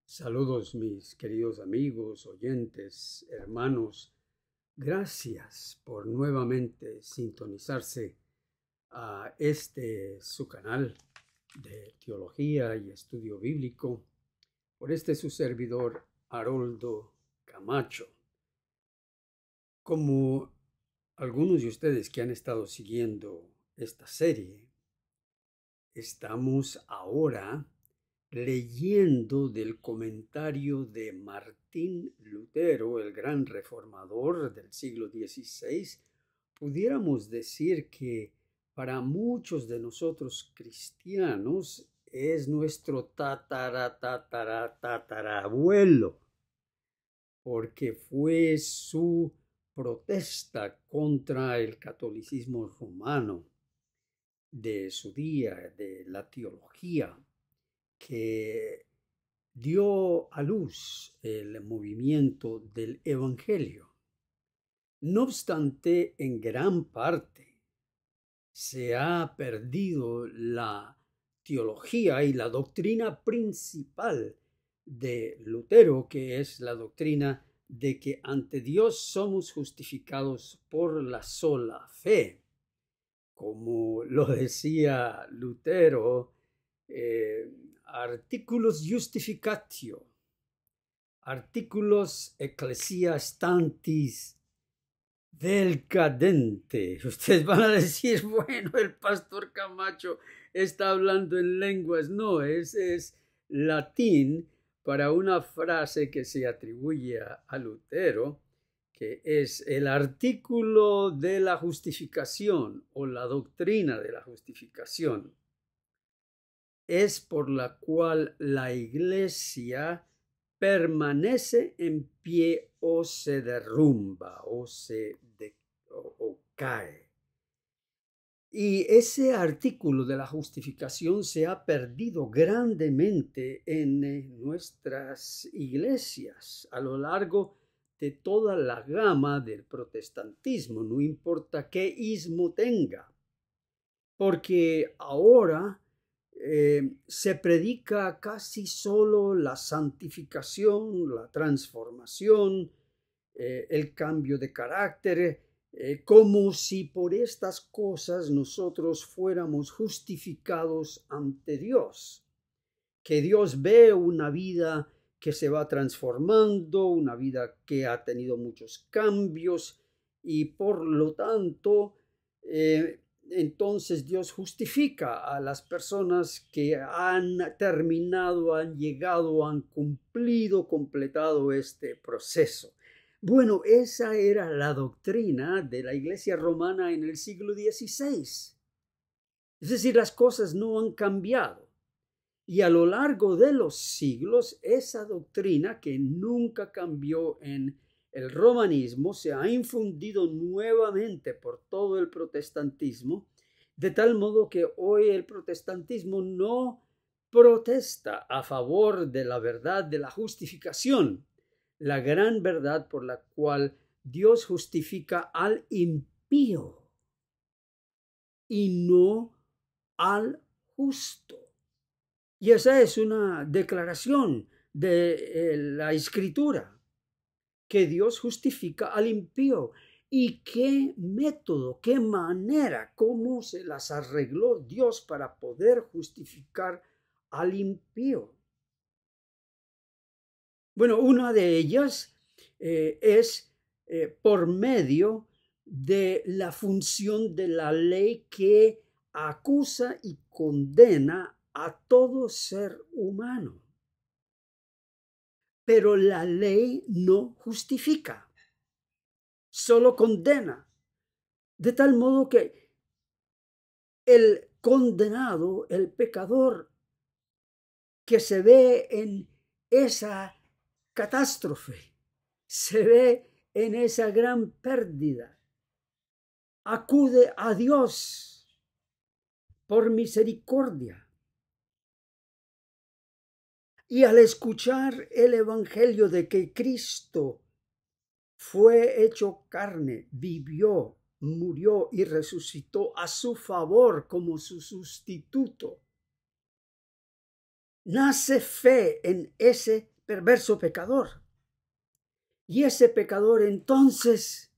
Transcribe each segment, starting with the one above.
Saludos mis queridos amigos, oyentes, hermanos. Gracias por nuevamente sintonizarse a su canal de teología y estudio bíblico por su servidor Haroldo Camacho. Como algunos de ustedes que han estado siguiendo esta serie, estamos ahora leyendo del comentario de Martín Lutero, el gran reformador del siglo XVI. Pudiéramos decir que para muchos de nosotros cristianos es nuestro tatarabuelo, porque fue su protesta contra el catolicismo romano de su día, de la teología, que dio a luz el movimiento del Evangelio. No obstante, en gran parte se ha perdido la teología y la doctrina principal de Lutero, que es la doctrina de que ante Dios somos justificados por la sola fe. Como lo decía Lutero, articulus justificatio, articulus ecclesiastantis del cadente. Ustedes van a decir, bueno, el pastor Camacho está hablando en lenguas. No, es latín para una frase que se atribuye a Lutero, que es el artículo de la justificación o la doctrina de la justificación. Es por la cual la Iglesia permanece en pie o se derrumba o cae. Y ese artículo de la justificación se ha perdido grandemente en nuestras iglesias a lo largo de toda la gama del protestantismo, no importa qué ismo tenga, porque ahora se predica casi solo la santificación, la transformación, el cambio de carácter, como si por estas cosas nosotros fuéramos justificados ante Dios. Que Dios ve una vida que se va transformando, una vida que ha tenido muchos cambios y por lo tanto entonces Dios justifica a las personas que han terminado, han llegado, han completado este proceso. Bueno, esa era la doctrina de la Iglesia romana en el siglo XVI. Es decir, las cosas no han cambiado. Y a lo largo de los siglos, esa doctrina que nunca cambió en el romanismo se ha infundido nuevamente por todo el protestantismo, de tal modo que hoy el protestantismo no protesta a favor de la verdad de la justificación, la gran verdad por la cual Dios justifica al impío y no al justo. Y esa es una declaración de la Escritura, que Dios justifica al impío. ¿Y qué método, qué manera, cómo se las arregló Dios para poder justificar al impío? Bueno, una de ellas es por medio de la función de la ley que acusa y condena a todo ser humano. Pero la ley no justifica, solo condena. De tal modo que el condenado, el pecador que se ve en esa catástrofe, se ve en esa gran pérdida, acude a Dios por misericordia. Y al escuchar el evangelio de que Cristo fue hecho carne, vivió, murió y resucitó a su favor como su sustituto, nace fe en ese perverso pecador. Y ese pecador entonces,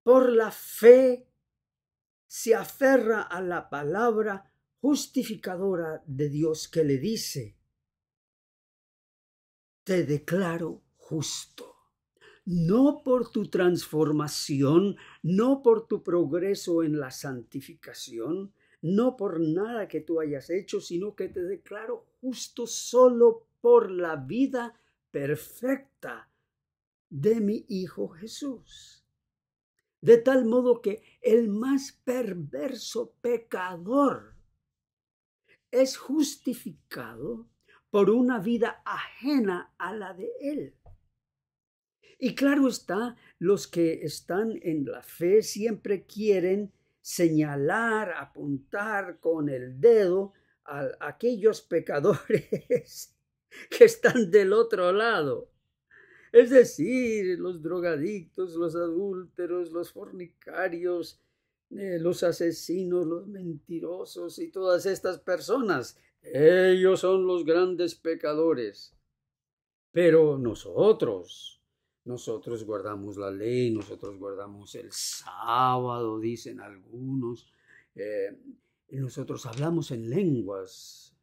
por la fe, se aferra a la palabra justificadora de Dios que le dice: te declaro justo. No por tu transformación, no por tu progreso en la santificación, no por nada que tú hayas hecho, sino que te declaro justo solo por la vida perfecta de mi Hijo Jesús. De tal modo que el más perverso pecador es justificado por una vida ajena a la de él. Y claro está, los que están en la fe siempre quieren señalar, apuntar con el dedo a aquellos pecadores que están del otro lado. Es decir, los drogadictos, los adúlteros, los fornicarios, los asesinos, los mentirosos y todas estas personas. Ellos son los grandes pecadores. Pero nosotros guardamos la ley, nosotros guardamos el sábado, dicen algunos. Nosotros hablamos en lenguas.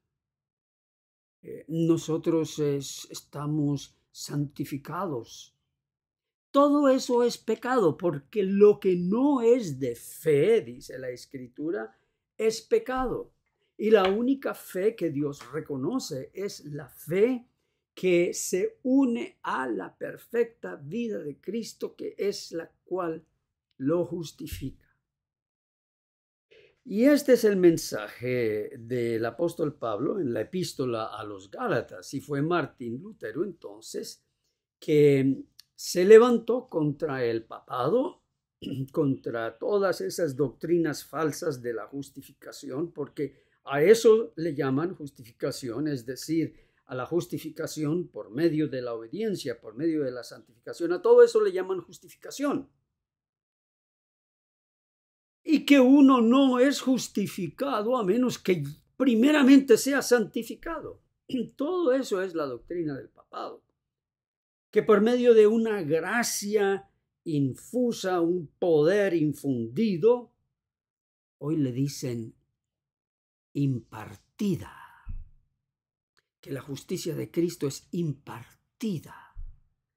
Nosotros estamos santificados. Todo eso es pecado, porque lo que no es de fe, dice la Escritura, es pecado. Y la única fe que Dios reconoce es la fe que se une a la perfecta vida de Cristo, que es la cual lo justifica. Y este es el mensaje del apóstol Pablo en la epístola a los Gálatas. Y fue Martín Lutero entonces que se levantó contra el papado, contra todas esas doctrinas falsas de la justificación, porque a eso le llaman justificación, es decir, a la justificación por medio de la obediencia, por medio de la santificación, a todo eso le llaman justificación. Y que uno no es justificado a menos que primeramente sea santificado. Todo eso es la doctrina del papado. Que por medio de una gracia infusa, un poder infundido, hoy le dicen impartida. Que la justicia de Cristo es impartida.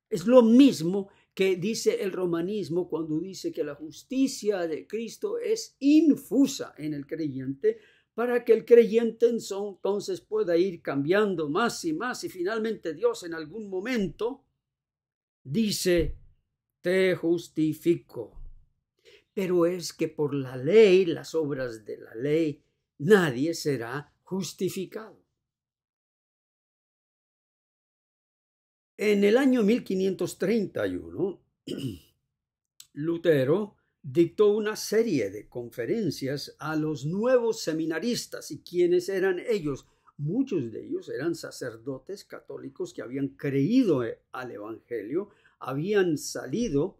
Es lo mismo que dice el romanismo cuando dice que la justicia de Cristo es infusa en el creyente para que el creyente entonces pueda ir cambiando más y más y finalmente Dios en algún momento dice: te justifico. Pero es que por la ley, las obras de la ley, nadie será justificado. En el año 1531, Lutero dictó una serie de conferencias a los nuevos seminaristas. ¿Y quiénes eran ellos? Muchos de ellos eran sacerdotes católicos que habían creído al Evangelio, habían salido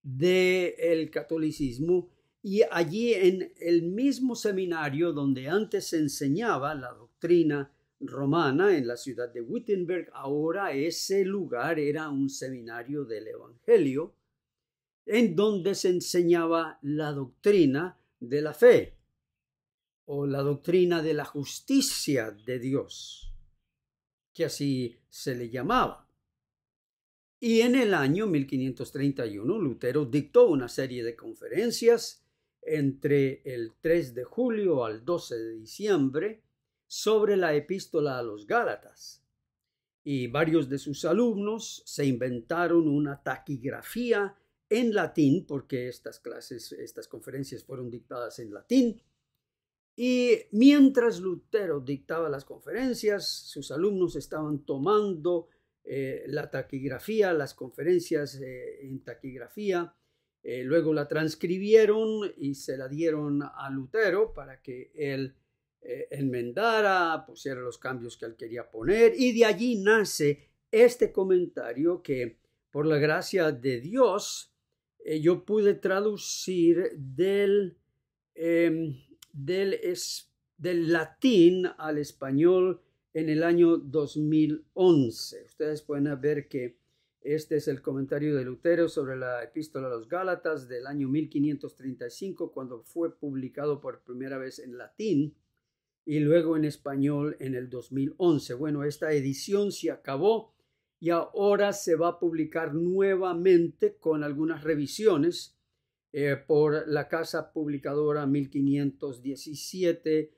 del catolicismo y allí en el mismo seminario donde antes se enseñaba la doctrina romana en la ciudad de Wittenberg, ahora ese lugar era un seminario del Evangelio en donde se enseñaba la doctrina de la fe o la doctrina de la justicia de Dios, que así se le llamaba. Y en el año 1531 Lutero dictó una serie de conferencias entre el 3 de julio al 12 de diciembre sobre la epístola a los Gálatas. Y varios de sus alumnos se inventaron una taquigrafía en latín, porque estas conferencias fueron dictadas en latín. Y mientras Lutero dictaba las conferencias, sus alumnos estaban tomando la taquigrafía, las conferencias en taquigrafía, luego la transcribieron y se la dieron a Lutero para que él enmendara, pusiera los cambios que él quería poner, y de allí nace este comentario que por la gracia de Dios yo pude traducir del latín al español en el año 2011. Ustedes pueden ver que este es el comentario de Lutero sobre la Epístola a los Gálatas del año 1535, cuando fue publicado por primera vez en latín y luego en español en el 2011. Bueno, esta edición se acabó y ahora se va a publicar nuevamente con algunas revisiones por la casa publicadora 1517,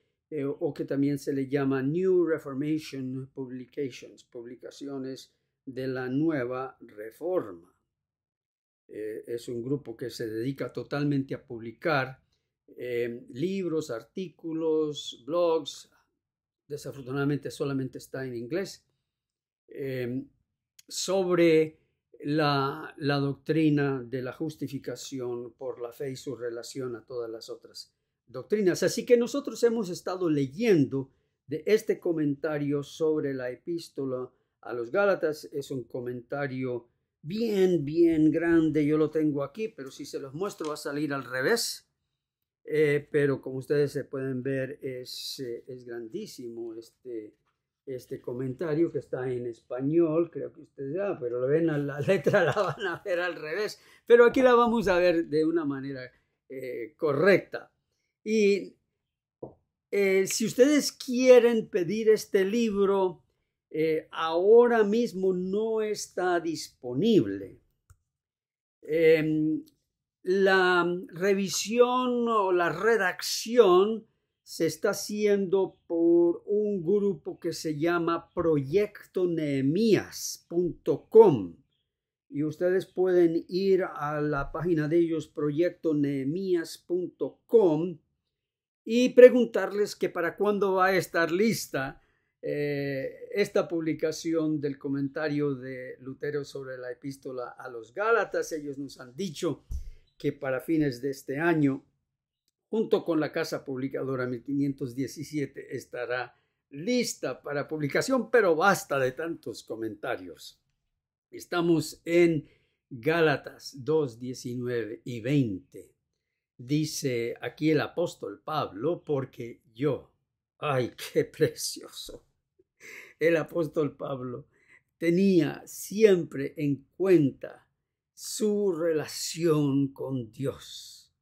o que también se le llama New Reformation Publications, publicaciones de la Nueva Reforma. Es un grupo que se dedica totalmente a publicar libros, artículos, blogs. Desafortunadamente solamente está en inglés, sobre la doctrina de la justificación por la fe y su relación a todas las otras doctrinas. Así que nosotros hemos estado leyendo de este comentario sobre la epístola a los Gálatas. Es un comentario bien grande. Yo lo tengo aquí, pero si se los muestro va a salir al revés. Pero como ustedes se pueden ver, es grandísimo este comentario, que está en español. Creo que ustedes ya, pero lo ven, la letra la van a ver al revés, pero aquí la vamos a ver de una manera correcta. Y si ustedes quieren pedir este libro, ahora mismo no está disponible. La revisión o la redacción se está haciendo por un grupo que se llama proyectonehemías.com, y ustedes pueden ir a la página de ellos, proyectonehemías.com, y preguntarles que para cuándo va a estar lista esta publicación del comentario de Lutero sobre la epístola a los Gálatas. Ellos nos han dicho que para fines de este año, junto con la casa publicadora 1517, estará lista para publicación, pero basta de tantos comentarios. Estamos en Gálatas 2, 19 y 20. Dice aquí el apóstol Pablo, porque yo, ¡ay, qué precioso! El apóstol Pablo tenía siempre en cuenta su relación con Dios,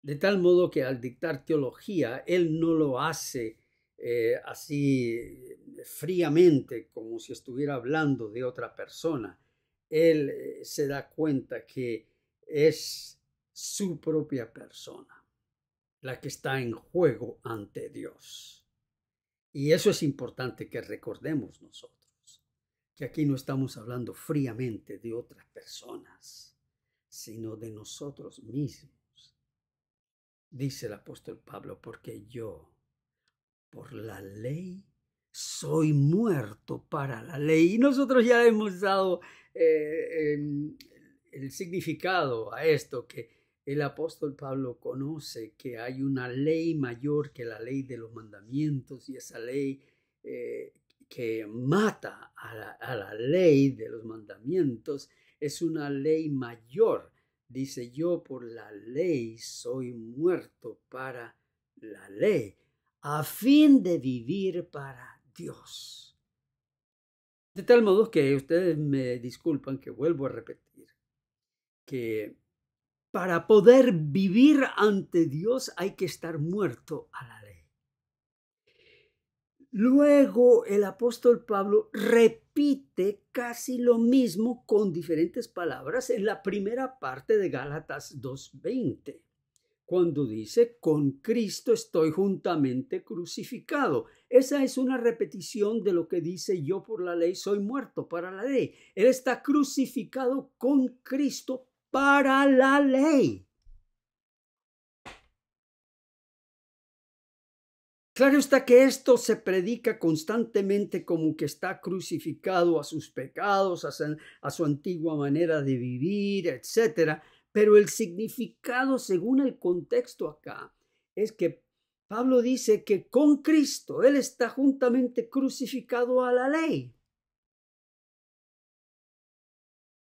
de tal modo que al dictar teología, él no lo hace así fríamente, como si estuviera hablando de otra persona. Él se da cuenta que es su propia persona la que está en juego ante Dios. Y eso es importante que recordemos nosotros, que aquí no estamos hablando fríamente de otras personas, sino de nosotros mismos. Dice el apóstol Pablo, porque yo, por la ley, soy muerto para la ley. Y nosotros ya hemos dado el significado a esto, que el apóstol Pablo conoce que hay una ley mayor que la ley de los mandamientos, y esa ley que mata a la ley de los mandamientos es una ley mayor. Dice, yo por la ley soy muerto para la ley, a fin de vivir para Dios. De tal modo que ustedes me disculpan que vuelvo a repetir que para poder vivir ante Dios hay que estar muerto a la ley. Luego el apóstol Pablo repite casi lo mismo con diferentes palabras en la primera parte de Gálatas 2:20, cuando dice, con Cristo estoy juntamente crucificado. Esa es una repetición de lo que dice, yo por la ley soy muerto para la ley. Él está crucificado con Cristo para la ley. Claro está que esto se predica constantemente como que está crucificado a sus pecados, a su antigua manera de vivir, etc. Pero el significado, según el contexto acá, es que Pablo dice que con Cristo él está juntamente crucificado a la ley.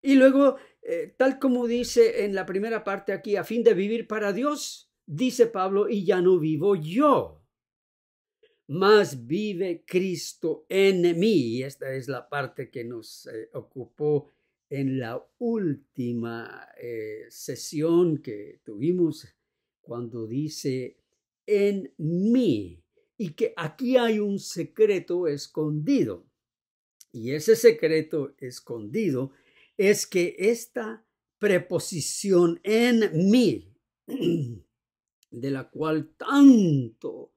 Y luego, tal como dice en la primera parte aquí, a fin de vivir para Dios, dice Pablo, y ya no vivo yo, mas vive Cristo en mí. Y esta es la parte que nos ocupó en la última sesión que tuvimos, cuando dice en mí, y que aquí hay un secreto escondido. Y ese secreto escondido es que esta preposición en mí, de la cual tanto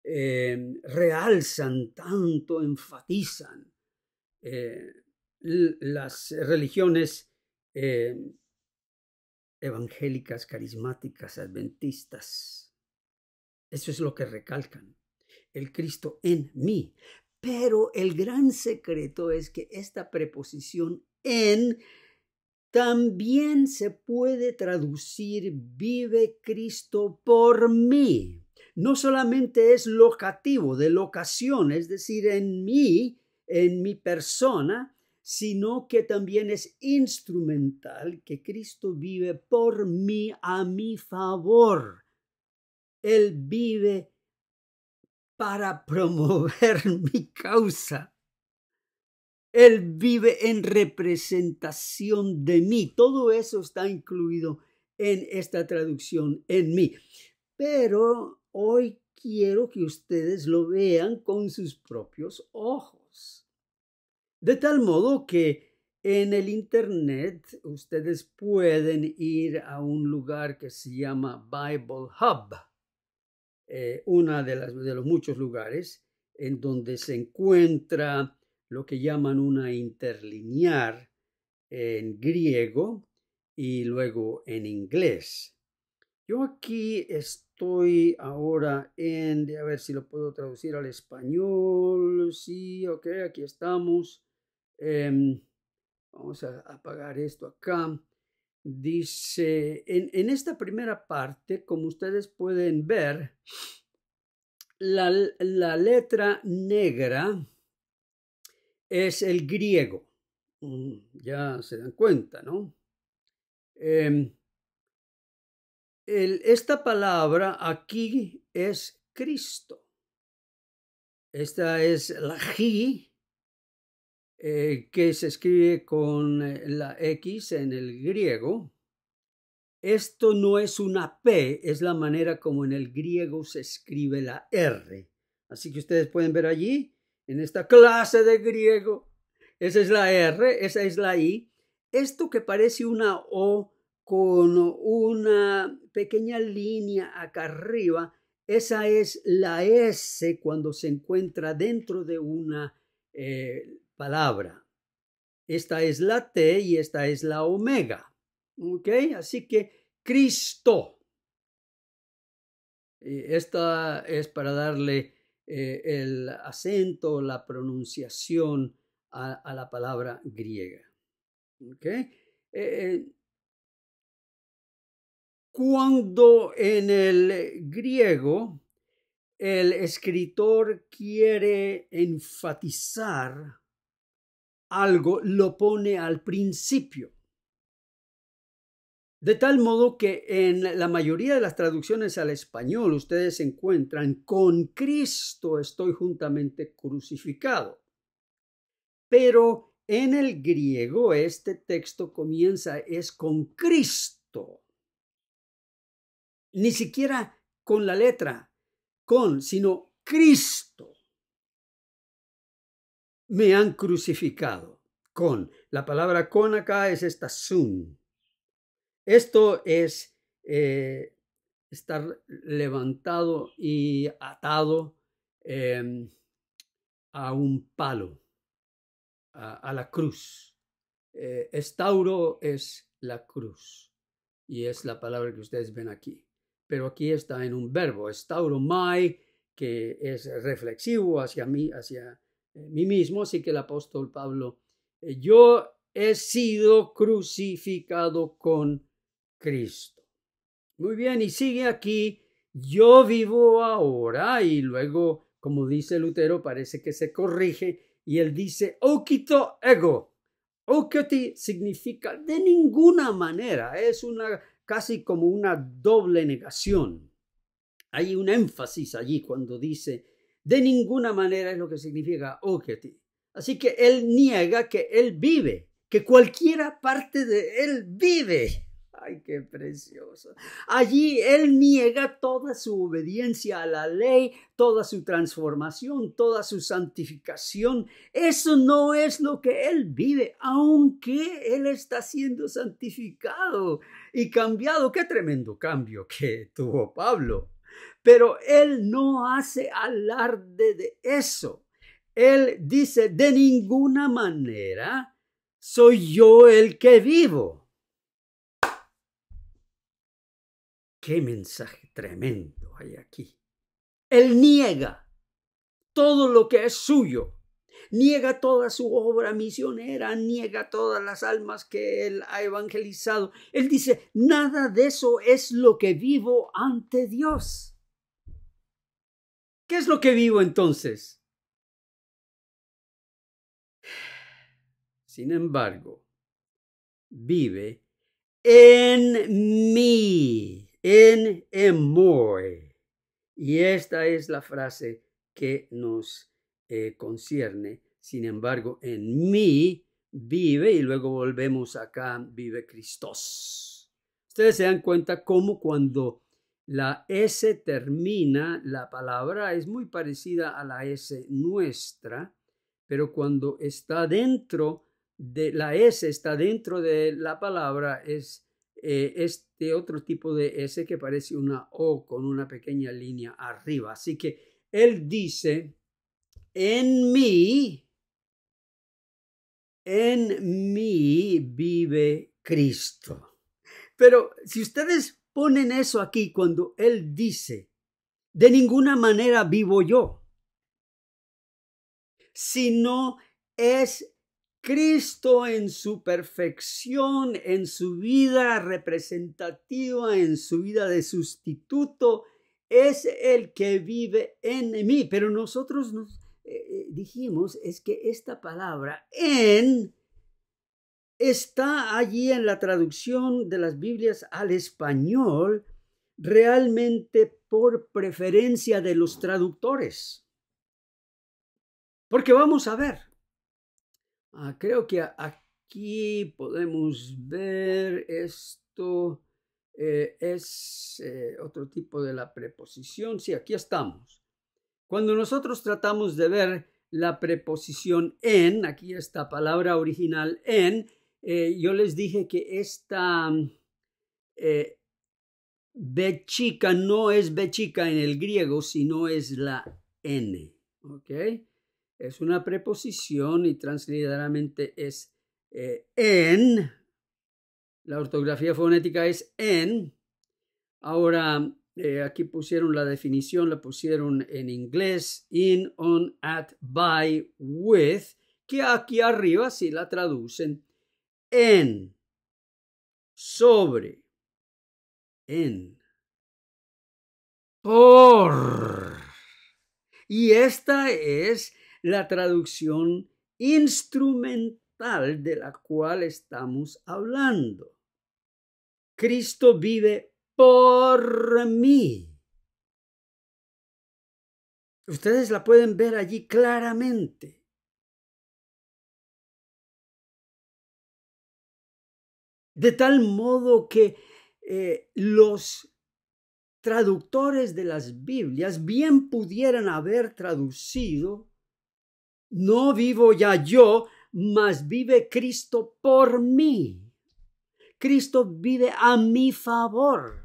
realzan, tanto enfatizan las religiones evangélicas, carismáticas, adventistas. Eso es lo que recalcan, el Cristo en mí. Pero el gran secreto es que esta preposición en también se puede traducir vive Cristo por mí. No solamente es locativo, de locación, es decir, en mí, en mi persona, sino que también es instrumental, que Cristo vive por mí a mi favor. Él vive para promover mi causa. Él vive en representación de mí. Todo eso está incluido en esta traducción en mí. Pero hoy quiero que ustedes lo vean con sus propios ojos. De tal modo que en el Internet ustedes pueden ir a un lugar que se llama Bible Hub. Una de los muchos lugares en donde se encuentra lo que llaman una interlinear en griego y luego en inglés. Yo aquí estoy ahora a ver si lo puedo traducir al español. Sí, ok, aquí estamos. Vamos a apagar esto acá. Dice, en esta primera parte, como ustedes pueden ver, la letra negra es el griego. Ya se dan cuenta, ¿no? Esta palabra aquí es Cristo. Esta es la G, que se escribe con la X en el griego. Esto no es una P, es la manera como en el griego se escribe la R. Así que ustedes pueden ver allí, en esta clase de griego, esa es la R, esa es la I. Esto que parece una O con una pequeña línea acá arriba, esa es la S cuando se encuentra dentro de una palabra. Esta es la T y esta es la omega. ¿Ok? Así que Cristo. Esta es para darle el acento, la pronunciación a la palabra griega. ¿Ok? Cuando en el griego el escritor quiere enfatizar algo, lo pone al principio. De tal modo que en la mayoría de las traducciones al español ustedes encuentran con Cristo estoy juntamente crucificado. Pero en el griego este texto comienza es con Cristo. Ni siquiera con la letra con, sino Cristo. Me han crucificado con. La palabra con acá es esta sun. Esto es estar levantado y atado a un palo, a la cruz. Estauro es la cruz y es la palabra que ustedes ven aquí. Pero aquí está en un verbo, estauro mai, que es reflexivo hacia mí mismo. Así que el apóstol Pablo, yo he sido crucificado con Cristo. Muy bien, y sigue aquí, yo vivo ahora, y luego, como dice Lutero, parece que se corrige, y él dice, okito ego. Okiti significa de ninguna manera, es casi como una doble negación. Hay un énfasis allí cuando dice, De ninguna manera es lo que significa ogeti. Así que él niega que él vive, que cualquiera parte de él vive. ¡Ay, qué precioso! Allí él niega toda su obediencia a la ley, toda su transformación, toda su santificación. Eso no es lo que él vive, aunque él está siendo santificado y cambiado. ¡Qué tremendo cambio que tuvo Pablo! Pero él no hace alarde de eso. Él dice, de ninguna manera soy yo el que vivo. ¡Qué mensaje tremendo hay aquí! Él niega todo lo que es suyo. Niega toda su obra misionera, niega todas las almas que él ha evangelizado. Él dice, nada de eso es lo que vivo ante Dios. ¿Qué es lo que vivo entonces? Sin embargo, vive en mí, en emoi. Y esta es la frase que nos concierne. Sin embargo, en mí vive, y luego volvemos acá, vive Christos. Ustedes se dan cuenta cómo cuando la S termina, la palabra es muy parecida a la S nuestra, pero cuando está dentro de la S, está dentro de la palabra, es este otro tipo de S que parece una O con una pequeña línea arriba. Así que él dice, en mí vive Cristo. Pero si ustedes ponen eso aquí cuando él dice, de ninguna manera vivo yo, sino es Cristo en su perfección, en su vida representativa, en su vida de sustituto, es el que vive en mí. Pero nosotros nos dijimos es que esta palabra en está allí en la traducción de las Biblias al español realmente por preferencia de los traductores. Porque vamos a ver. Creo que aquí podemos ver esto. Es otro tipo de la preposición. Sí, aquí estamos. Cuando nosotros tratamos de ver la preposición en, aquí esta palabra original en, yo les dije que esta B chica no es B chica en el griego, sino es la N. ¿Ok? Es una preposición y transliteralmente es en. La ortografía fonética es en. Ahora, aquí pusieron la definición, la pusieron en inglés, in, on, at, by, with, que aquí arriba sí la traducen en, sobre, en, por. Y esta es la traducción instrumental de la cual estamos hablando. Cristo vive por mí. Ustedes la pueden ver allí claramente. De tal modo que los traductores de las Biblias bien pudieran haber traducido, no vivo ya yo, mas vive Cristo por mí. Cristo vive a mi favor.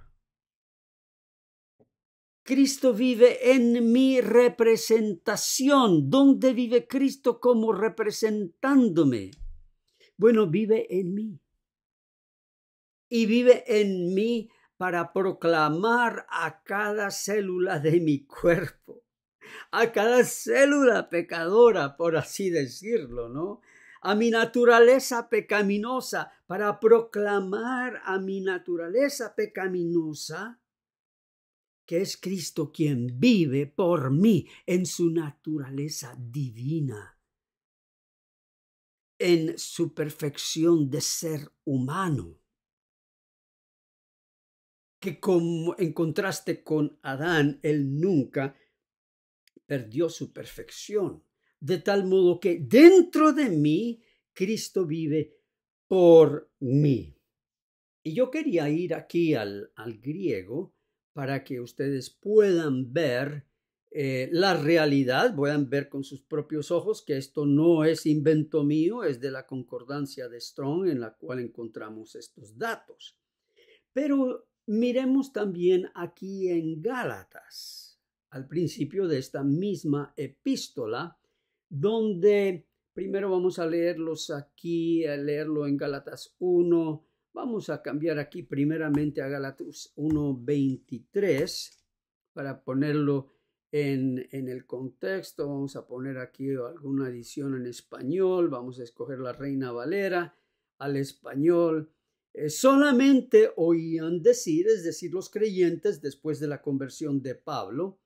Cristo vive en mi representación. ¿Dónde vive Cristo como representándome? Bueno, vive en mí. Y vive en mí para proclamar a cada célula de mi cuerpo, a cada célula pecadora, por así decirlo, ¿no? A mi naturaleza pecaminosa, para proclamar a mi naturaleza pecaminosa que es Cristo quien vive por mí en su naturaleza divina, en su perfección de ser humano, que como en contraste con Adán, él nunca perdió su perfección, de tal modo que dentro de mí Cristo vive por mí. Y yo quería ir aquí al griego para que ustedes puedan ver la realidad, puedan ver con sus propios ojos que esto no es invento mío, es de la concordancia de Strong en la cual encontramos estos datos. Pero miremos también aquí en Gálatas, al principio de esta misma epístola, donde primero vamos a leerlos aquí, a leerlo en Gálatas 1. Vamos a cambiar aquí primeramente a Gálatas 1:23 para ponerlo en el contexto. Vamos a poner aquí alguna edición en español. Vamos a escoger la Reina Valera al español. Solamente oían decir, es decir, los creyentes después de la conversión de Pablo,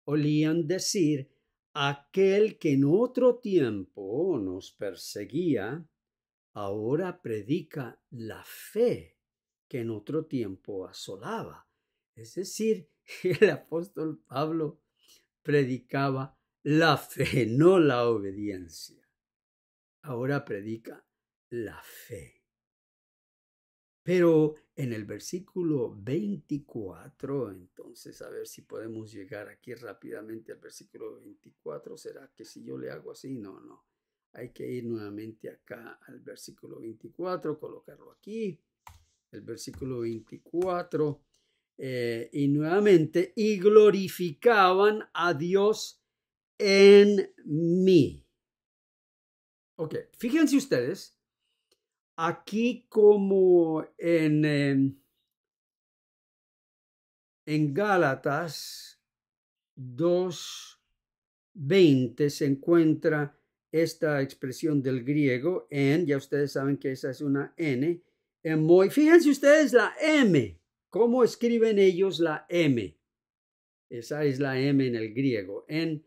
oían decir, aquel que en otro tiempo nos perseguía, ahora predica la fe que en otro tiempo asolaba. Es decir, el apóstol Pablo predicaba la fe, no la obediencia. Ahora predica la fe. Pero en el versículo 24, entonces a ver si podemos llegar aquí rápidamente al versículo 24. ¿Será que si yo le hago así? No. Hay que ir nuevamente acá al versículo 24, colocarlo aquí, el versículo 24, y nuevamente, y glorificaban a Dios en mí. Ok, fíjense ustedes, aquí como en Gálatas 2:20 se encuentra esta expresión del griego, en, ya ustedes saben que esa es una N, emoi. Fíjense ustedes la M, ¿cómo escriben ellos la M? Esa es la M en el griego, en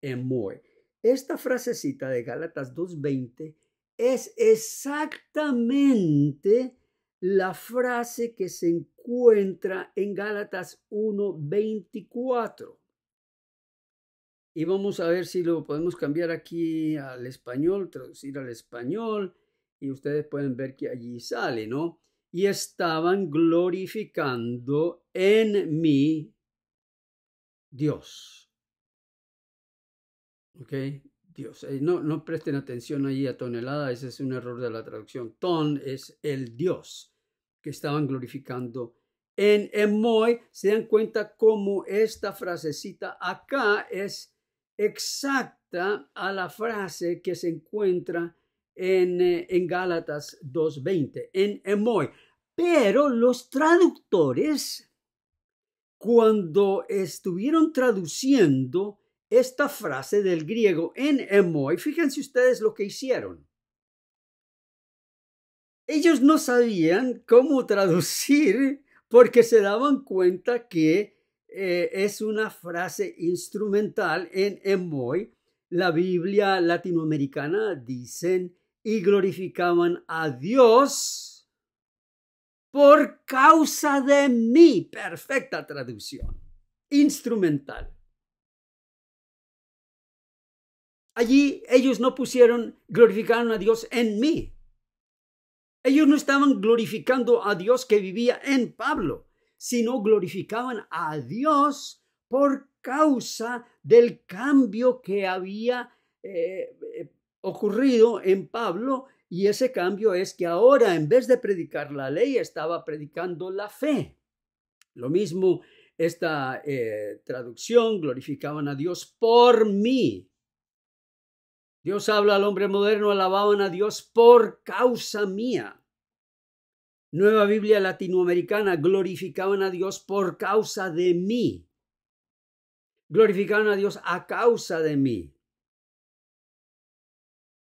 emoi. Esta frasecita de Gálatas 2:20 es exactamente la frase que se encuentra en Gálatas 1:24. Y vamos a ver si lo podemos cambiar aquí al español, traducir al español, y ustedes pueden ver que allí sale, ¿no? Y estaban glorificando en mí Dios. ¿Ok? Dios. No presten atención allí a tonelada, ese es un error de la traducción. Ton es el Dios que estaban glorificando en emoi. Se dan cuenta cómo esta frasecita acá es exacta a la frase que se encuentra en Gálatas 2:20, en emoi. Pero los traductores, cuando estuvieron traduciendo esta frase del griego en emoi, fíjense ustedes lo que hicieron. Ellos no sabían cómo traducir porque se daban cuenta que es una frase instrumental en emoi. La Biblia latinoamericana dicen y glorificaban a Dios por causa de mí. Perfecta traducción. Instrumental. Allí ellos no pusieron glorificaron a Dios en mí. Ellos no estaban glorificando a Dios que vivía en Pablo, sino glorificaban a Dios por causa del cambio que había ocurrido en Pablo, y ese cambio es que ahora en vez de predicar la ley estaba predicando la fe. Lo mismo esta traducción, glorificaban a Dios por mí. Dios habla al hombre moderno, alababan a Dios por causa mía. Nueva Biblia latinoamericana, glorificaban a Dios por causa de mí. Glorificaban a Dios a causa de mí.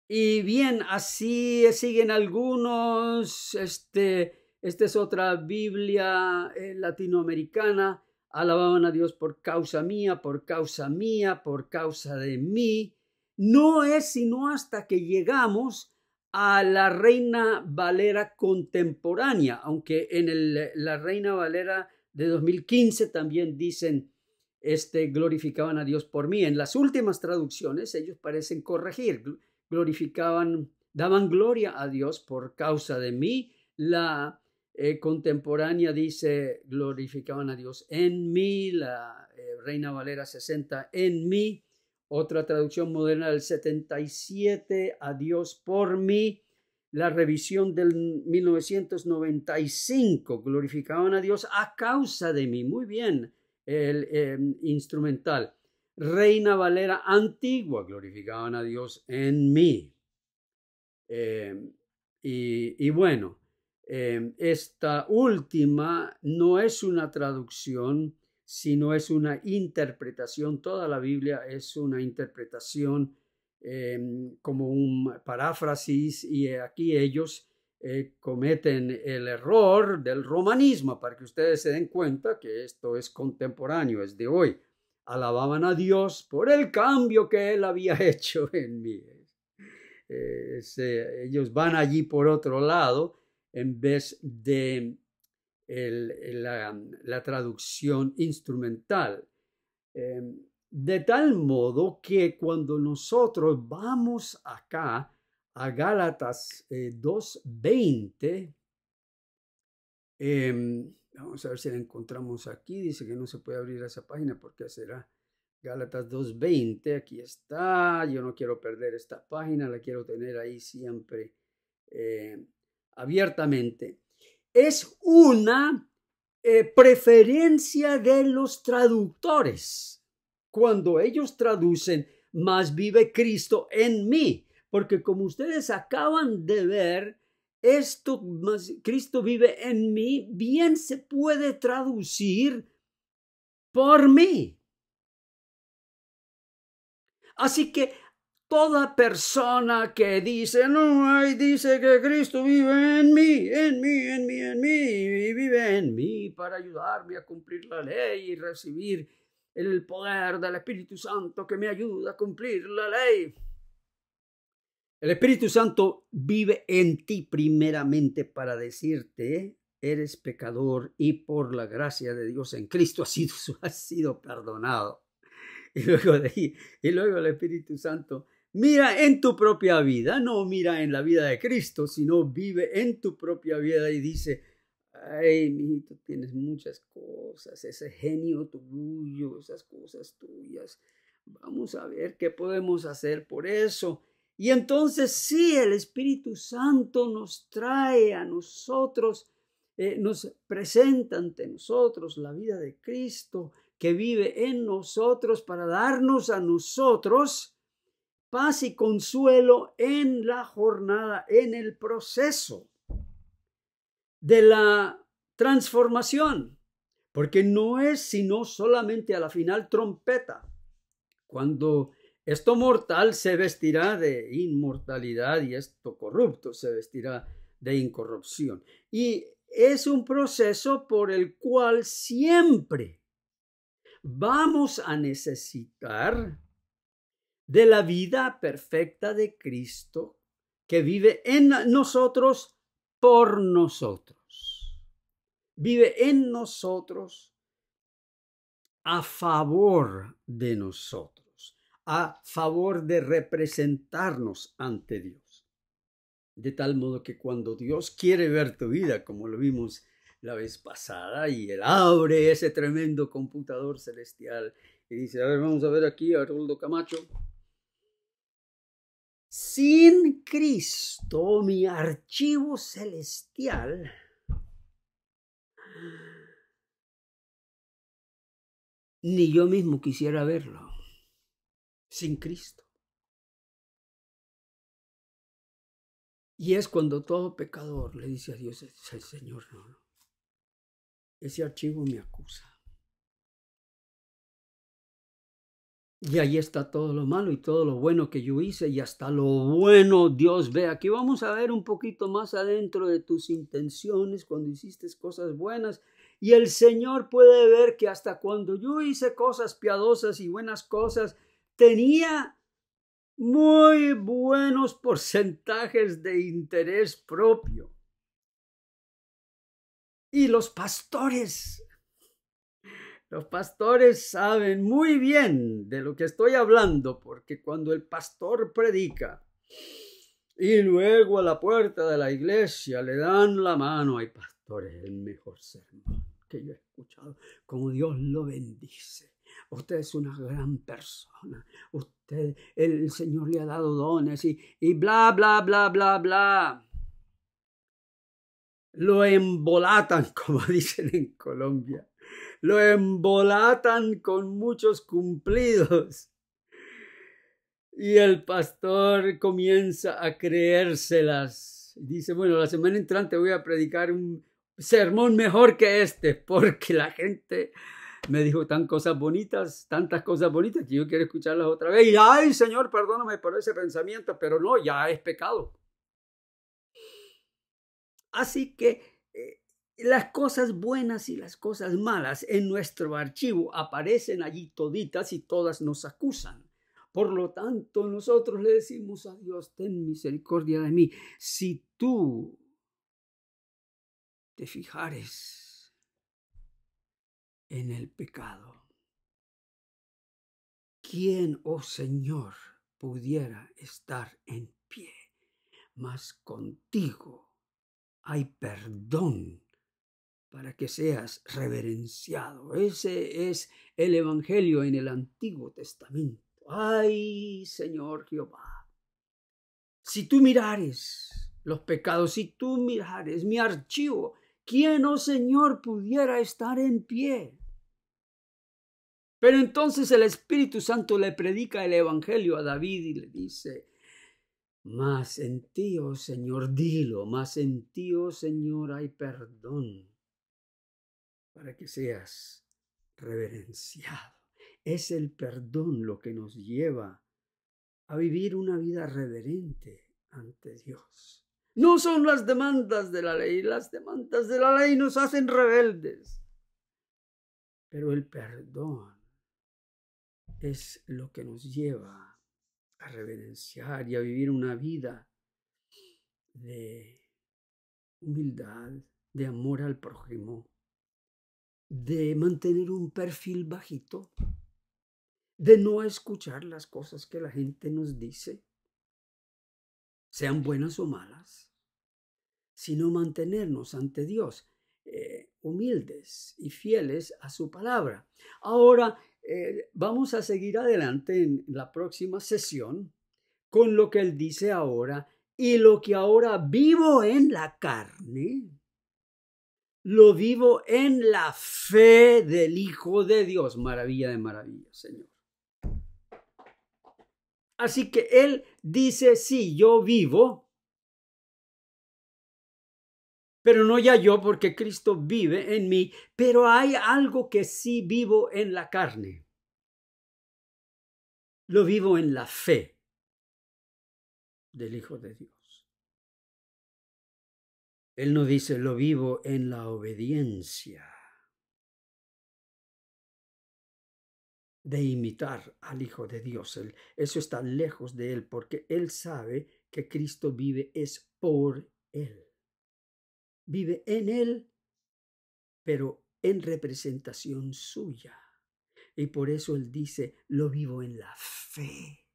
Y bien, así siguen algunos. Esta es otra Biblia latinoamericana. Alababan a Dios por causa mía, por causa mía, por causa de mí. No es sino hasta que llegamos a la Reina Valera contemporánea, aunque en la Reina Valera de 2015 también dicen glorificaban a Dios por mí. En las últimas traducciones ellos parecen corregir, daban gloria a Dios por causa de mí. La contemporánea dice glorificaban a Dios en mí, la Reina Valera 60 en mí. Otra traducción moderna del 77, a Dios por mí. La revisión del 1995, glorificaban a Dios a causa de mí. Muy bien, el instrumental. Reina Valera antigua, glorificaban a Dios en mí. Y bueno, esta última no es una traducción, sino es una interpretación. Toda la Biblia es una interpretación como un paráfrasis, y aquí ellos cometen el error del romanismo, para que ustedes se den cuenta que esto es contemporáneo, es de hoy. Alababan a Dios por el cambio que Él había hecho en mí. Ellos van allí por otro lado en vez de la traducción instrumental. De tal modo que cuando nosotros vamos acá a Gálatas 2:20, vamos a ver si la encontramos aquí. Dice que no se puede abrir esa página porque será Gálatas 2:20, aquí está. Yo no quiero perder esta página, la quiero tener ahí siempre abiertamente. Es una preferencia de los traductores cuando ellos traducen "más vive Cristo en mí", porque como ustedes acaban de ver, esto más Cristo vive en mí bien se puede traducir por mí. Así que toda persona que dice, no, dice que Cristo vive en mí, y vive en mí para ayudarme a cumplir la ley y recibir el poder del Espíritu Santo que me ayuda a cumplir la ley. El Espíritu Santo vive en ti primeramente para decirte, eres pecador y por la gracia de Dios en Cristo has sido perdonado. Y luego el Espíritu Santo mira en tu propia vida, no mira en la vida de Cristo, sino vive en tu propia vida y dice, ay, mijito, tienes muchas cosas, ese genio tuyo, esas cosas tuyas. Vamos a ver qué podemos hacer por eso. Y entonces sí, el Espíritu Santo nos trae a nosotros, nos presenta ante nosotros la vida de Cristo, que vive en nosotros para darnos a nosotros paz y consuelo en la jornada, en el proceso de la transformación, porque no es sino solamente a la final trompeta, cuando esto mortal se vestirá de inmortalidad y esto corrupto se vestirá de incorrupción. Y es un proceso por el cual siempre vamos a necesitar de la vida perfecta de Cristo que vive en nosotros por nosotros. Vive en nosotros a favor de nosotros, a favor de representarnos ante Dios. De tal modo que cuando Dios quiere ver tu vida, como lo vimos la vez pasada, y Él abre ese tremendo computador celestial y dice, a ver, vamos a ver aquí a Haroldo Camacho. Sin Cristo, mi archivo celestial ni yo mismo quisiera verlo. Sin Cristo. Y es cuando todo pecador le dice a Dios, el Señor, no, ese archivo me acusa. Y ahí está todo lo malo y todo lo bueno que yo hice, y hasta lo bueno Dios ve. Aquí vamos a ver un poquito más adentro de tus intenciones cuando hiciste cosas buenas. Y el Señor puede ver que hasta cuando yo hice cosas piadosas y buenas cosas, tenía muy buenos porcentajes de interés propio. Y los pastores Los pastores saben muy bien de lo que estoy hablando, porque cuando el pastor predica y luego a la puerta de la iglesia le dan la mano, hay pastores, el mejor sermón que yo he escuchado, como Dios lo bendice. Usted es una gran persona. Usted, el Señor le ha dado dones y bla, bla, bla, bla, bla. Lo embolatan, como dicen en Colombia. Lo embolatan con muchos cumplidos. Y el pastor comienza a creérselas. Dice, bueno, la semana entrante voy a predicar un sermón mejor que este, porque la gente me dijo tantas cosas bonitas, que yo quiero escucharlas otra vez. Y, ay, Señor, perdóname por ese pensamiento, pero no, ya es pecado. Así que las cosas buenas y las cosas malas en nuestro archivo aparecen allí toditas y todas nos acusan. Por lo tanto, nosotros le decimos a Dios, ten misericordia de mí. Si tú te fijares en el pecado, ¿quién, oh Señor, pudiera estar en pie? Mas contigo hay perdón para que seas reverenciado. Ese es el Evangelio en el Antiguo Testamento. Ay, Señor Jehová, si tú mirares los pecados, si tú mirares mi archivo, ¿quién, oh Señor, pudiera estar en pie? Pero entonces el Espíritu Santo le predica el Evangelio a David y le dice, mas en ti, oh Señor, dilo, mas en ti, oh Señor, hay perdón para que seas reverenciado. Es el perdón lo que nos lleva a vivir una vida reverente ante Dios. No son las demandas de la ley. Las demandas de la ley nos hacen rebeldes. Pero el perdón es lo que nos lleva a reverenciar y a vivir una vida de humildad, de amor al prójimo, de mantener un perfil bajito, de no escuchar las cosas que la gente nos dice, sean buenas o malas, sino mantenernos ante Dios humildes y fieles a su palabra. Ahora vamos a seguir adelante en la próxima sesión con lo que él dice ahora, y lo que ahora vivo en la carne, lo vivo en la fe del Hijo de Dios. Maravilla de maravillas, Señor. Así que él dice, sí, yo vivo, pero no ya yo, porque Cristo vive en mí, pero hay algo que sí vivo en la carne. Lo vivo en la fe del Hijo de Dios. Él no dice, lo vivo en la obediencia de imitar al Hijo de Dios. Eso está lejos de él, porque él sabe que Cristo vive es por él. Vive en él, pero en representación suya. Y por eso él dice, lo vivo en la fe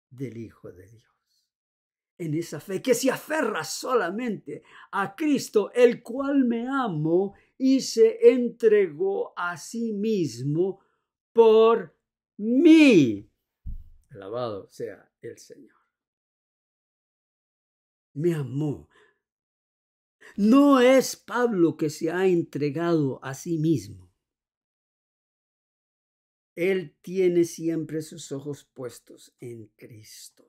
del Hijo de Dios. En esa fe que se aferra solamente a Cristo, el cual me amó y se entregó a sí mismo por mí. Alabado sea el Señor. Me amó. No es Pablo que se ha entregado a sí mismo. Él tiene siempre sus ojos puestos en Cristo.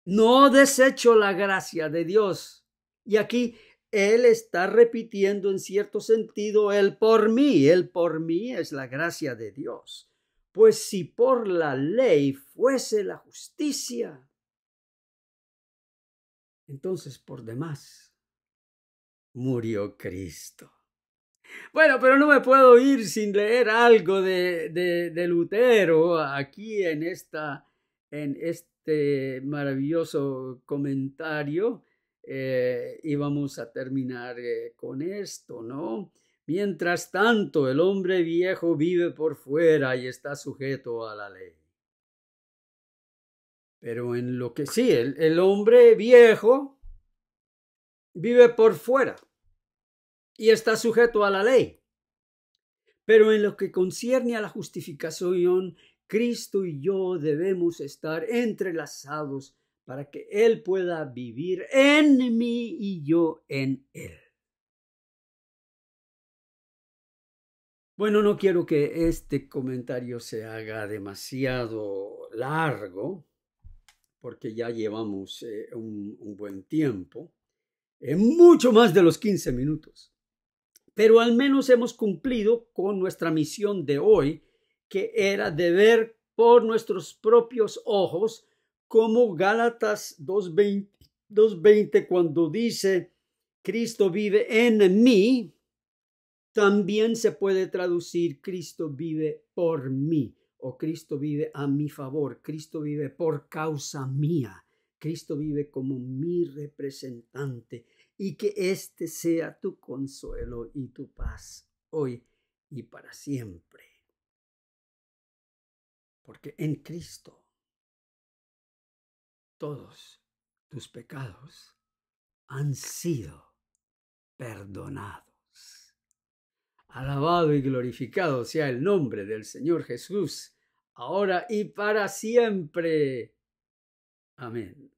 No desecho la gracia de Dios. Y aquí él está repitiendo en cierto sentido el por mí es la gracia de Dios. Pues si por la ley fuese la justicia, entonces por demás murió Cristo. Bueno, pero no me puedo ir sin leer algo de Lutero aquí en este maravilloso comentario, y vamos a terminar con esto, ¿no? Mientras tanto, el hombre viejo vive por fuera y está sujeto a la ley. Pero en lo que sí, el hombre viejo vive por fuera y está sujeto a la ley. Pero en lo que concierne a la justificación, Cristo y yo debemos estar entrelazados para que Él pueda vivir en mí y yo en Él. Bueno, no quiero que este comentario se haga demasiado largo, porque ya llevamos un buen tiempo, mucho más de los 15 minutos. Pero al menos hemos cumplido con nuestra misión de hoy, que era de ver por nuestros propios ojos, como Gálatas 2:20, cuando dice Cristo vive en mí, también se puede traducir Cristo vive por mí, o Cristo vive a mi favor, Cristo vive por causa mía, Cristo vive como mi representante, y que este sea tu consuelo y tu paz hoy y para siempre. Porque en Cristo todos tus pecados han sido perdonados. Alabado y glorificado sea el nombre del Señor Jesús, ahora y para siempre. Amén.